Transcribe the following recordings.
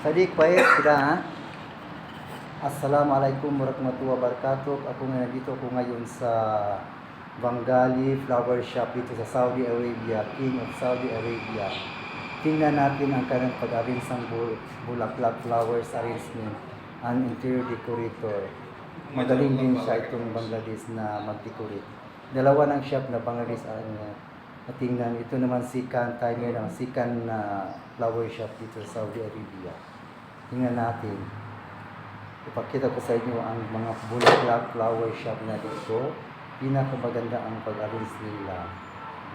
Sadiq, quiet sila ha. Assalamualaikum warahmatullahi wabarakatuh. Ako nga dito ako ngayon sa Bengali Flower Shop dito sa Saudi Arabia, King of Saudi Arabia. Tingnan natin ang kanilang pag-arrange ng bulaklak flowers arrangement and interior decorator. Magaling din siya itong Bangladesh na mag-decorate. Dalawa ng shop na Bangladesh tingnan, ito naman sikan tayo ng sikan na flower shop dito sa Saudi Arabia. Tingnan natin. Ipakita ko sa inyo ang mga bulaklak flower shop na dito. Pinakamaganda ang pag-arrange nila.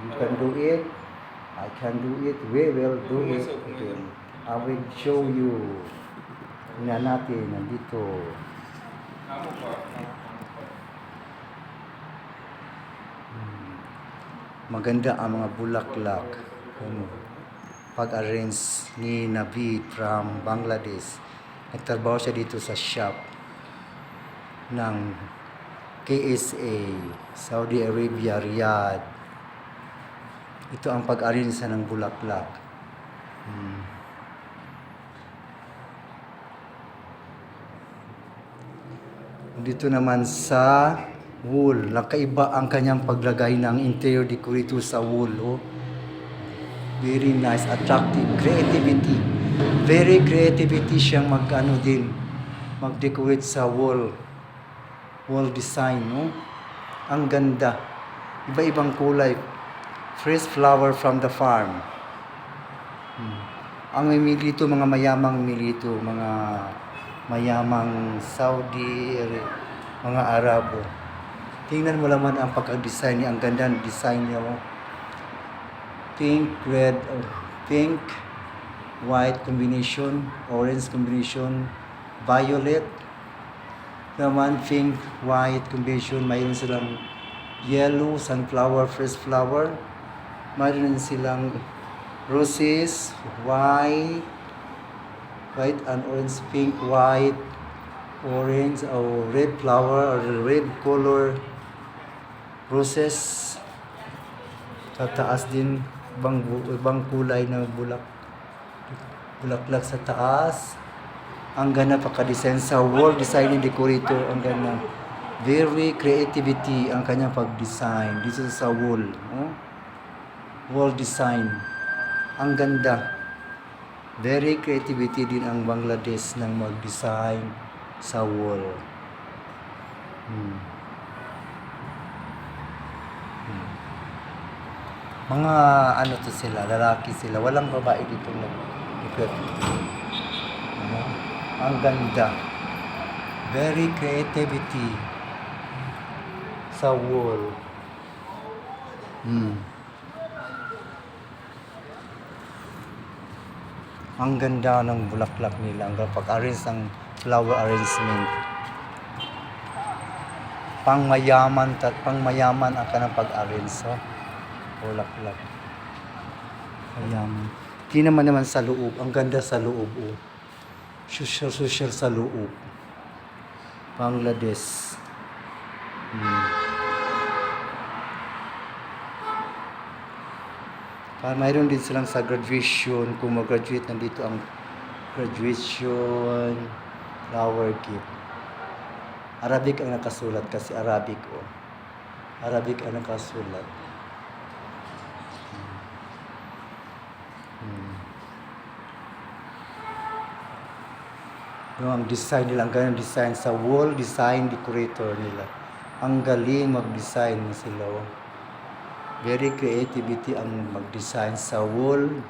You can do it. I can do it. We will do it. Okay. I will show you. Tingnan natin. Nandito. Maganda ang mga bulaklak. Pag-arrange ni Navid from Bangladesh. Nagtrabaho siya dito sa shop ng KSA, Saudi Arabia, Riyadh. Ito ang pag-arrange ng bulaklak. Dito naman sa wool, nakaiba ang kanyang paglagay ng interior decorator sa wool. Oh. Very nice, attractive, creativity. Very creativity siyang mag-decorate sa wall design, no? Ang ganda. Iba-ibang kulay. Fresh flower from the farm. Ang mamili ito, mga mayamang mamili ito, mga mayamang Saudi, mga Arabo. Tingnan mo naman ang pagka-design niya. Ang ganda ng design niya. Oh. Pink, red, pink, white combination, orange combination, violet. Naman pink, white combination. Mayroon silang yellow, sunflower, fresh flower. Mayroon silang roses, white and orange, pink, white, orange, or red flower, or red color roses. Sa taas din, ibang kulay na bulaklak sa taas. Ang ganda pagka-design sa wall designing decorator. Ang ganda. Very creativity ang kanyang pag-design dito sa wall. Oh? Wall design. Ang ganda. Very creativity din ang Bangladesh ng mag-design sa wall. Mga ano to sila, lalaki sila. Walang babae dito nag-decorate. Ang ganda. Very creativity sa wall. Ang ganda ng bulaklak nila. Ang pag-arrange ng flower arrangement. Pangmayaman ang kanang pag-arrange. So, bulaklak. Mayaman. Di naman sa loob. Ang ganda sa loob. Oh. Social sa loob. Bangladesh. Mayroon din silang sa graduation. Kung mag-graduate, nandito ang graduation flower gift. Arabic ang nakasulat kasi Arabic. Oh. Arabic ang nakasulat. No, ang design nila, ang ganang design sa wall design decorator nila. Ang galing mag-design sila. Oh. Very creativity ang mag-design sa wall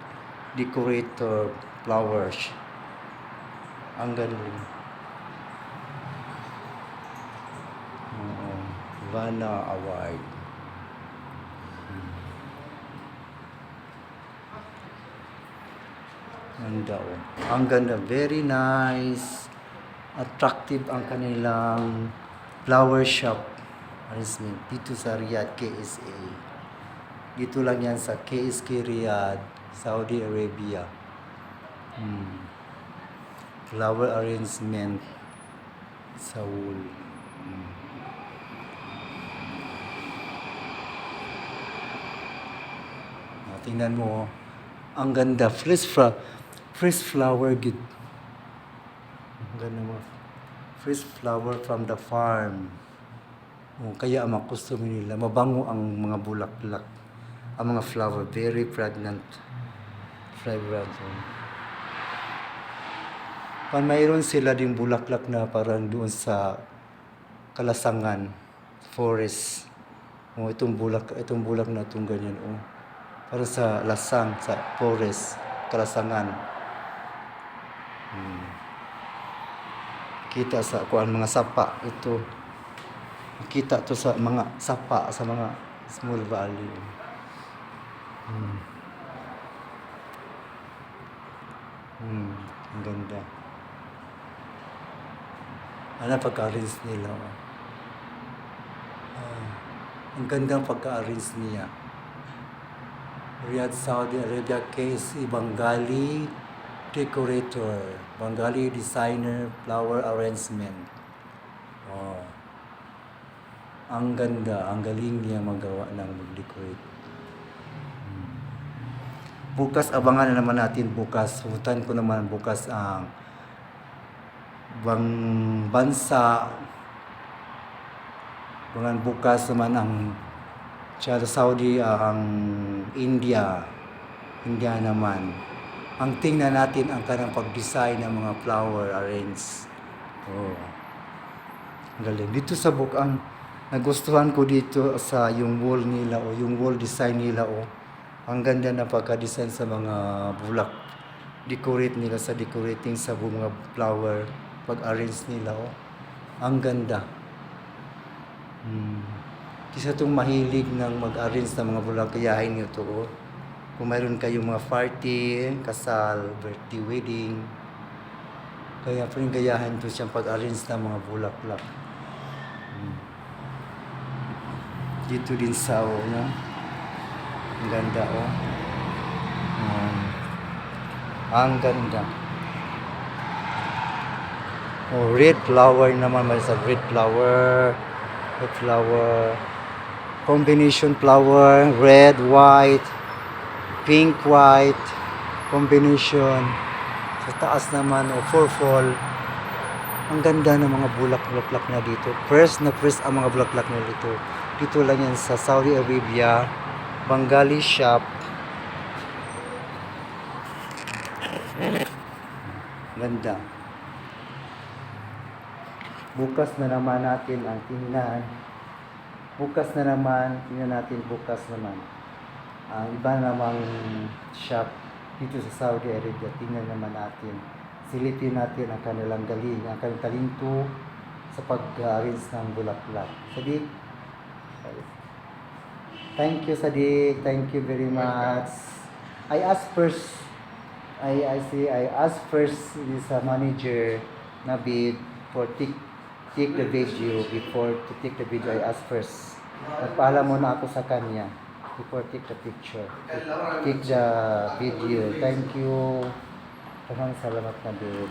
decorator flowers. Ang galing. Vanna Award. Ganda, oh. Ang ganda, very nice, attractive ang kanilang flower shop arrangement dito sa Riyadh, KSA. Dito lang yan sa KSK Riyadh, Saudi Arabia. Flower arrangement sa wool. Tingnan mo, ang ganda, fresh flower gift. Ganun mo. Fresh flower from the farm. Kaya ang mga customer nila, mabango ang mga bulaklak. Ang mga flower, very pregnant. Fragrant. Mayroon sila ding bulaklak na parang doon sa Kalasangan, forest. Itong bulak na itong ganyan. Para sa Lasang, sa forest, Kalasangan. Kita sa kuan mga sapa ito. Kita to sa mga sapa sa mga small valley. Ang ganda. Ano pagka-arrange nila. Ang gandang pagka-arrange niya. Riyadh, Saudi Arabia, KC Bengali decorator, Bengali designer, flower arrangement. Ang ganda, ang galing niya magawa ng mag-decorate. Bukas, abangan na naman natin bukas. Hutan ko naman bukas ang bansa. Abangan bukas naman ang Saudi, ang India naman. Ang tingnan natin ang kanang pag-design ng mga flower arrange. Galing. Dito sa Bukang, nagustuhan ko dito sa yung wall nila yung wall design nila Ang ganda na pagka-design sa mga bulak. Decorate nila sa decorating sa mga flower. Pag-arrange nila Ang ganda. Isa itong mahilig ng mag-arrange ng mga bulak. Kayahin nyo ito Kung mayroon kayong mga party, kasal, birthday, wedding. Kaya pa rin gayahin ito siyang pag-arrange ng mga bulaklak. Dito din sa Ang ganda Ang ganda. Red flower naman. May sa red flower. Combination flower. Red, white. Pink, white. Combination. Sa taas naman purple. Ang ganda ng mga bulaklak na dito. Fresh na fresh ang mga bulaklak na dito. Dito lang yan sa Saudi Arabia. Bengali shop. Ganda. Bukas na naman natin ang tingnan. Bukas naman. Ang iba namang shop dito sa Saudi Arabia. Tingnan naman natin. Silipin natin ang kanilang galing, ang kanilang talento sa pag-arrange ng bulaklak. Sadiq, thank you Sadiq, thank you very much. I asked first is a manager Nabil for take the video. Before to take the video, I asked first. Nagpaalam muna ako sa kanya before take the picture. Take the video. Thank you. Salamat Nabil.